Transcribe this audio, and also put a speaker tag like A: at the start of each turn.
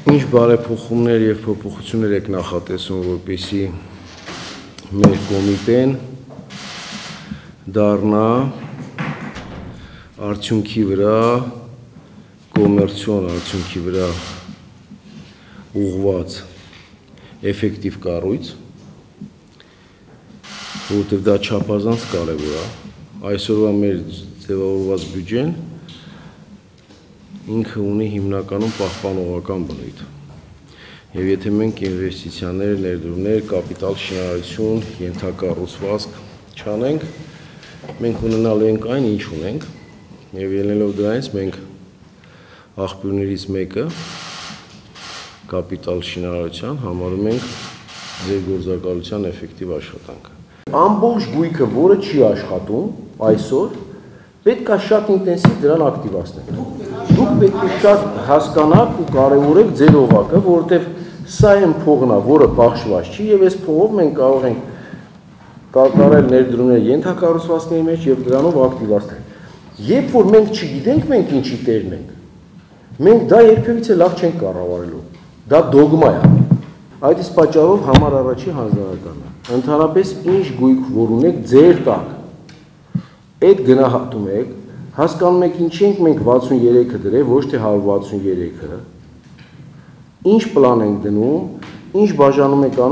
A: Ինչ բարեփոխումներ եւ փոփոխություններ եք նախատեսում, որպեսզի մեր կոմիտեն դառնա արդյունքի վրա, կոմերցիոն արդյունքի վրա ուղղված էֆեկտիվ կառույց, որովհետև դա չափազանց կարևոր է։ Այսօրվա մեր ձևավորված բյուջեն ինքը ունի հիմնականում պահպանողական բնույթ։ Եվ եթե մենք ինվեստիցիաներ, ներդրումներ, կապիտալ շինարարություն, ենթակառուցվածք չանենք, մենք ունենալու ենք այն, ինչ ունենք, եւ ելնելով դրանից մենք աղբյուրներից մեկը կապիտալ շինարարության համարում ենք ձեր գործակալության էֆեկտիվ աշխատանքը։ Ամբողջ գույքը, որը չի աշխատում այսօր, պետք է շատ ինտենսիվ դրան ակտիվացնել։ Դուք պետք է շատ հասկանաք ու կարևորեք ձեր օղակը, որովհետև սա այն փողն է, որը բաշխված չի, եւ այս փողով մենք կարող ենք կատարել ներդրումներ ենթակառուցվածքների մեջ եւ դրանով ակտիվացնել։ Երբ որ մենք չգիտենք մենք ինչի տերն ենք, մենք դա երբևիցե լավ չենք կառավարելու։ Դա դոգմա է։ Այդ իսկ պատճառով համար առաջի հանձնարարականը։ Ընդհանրապես ինչ գույք որ ունեք ձեր տակ, այդ գնահատում եք, հասկանում եք ինչ ենք մենք 63-ը դրել, ոչ թե 163-ը, ինչ պլան ենք դնում, ինչ բաժանում եք անում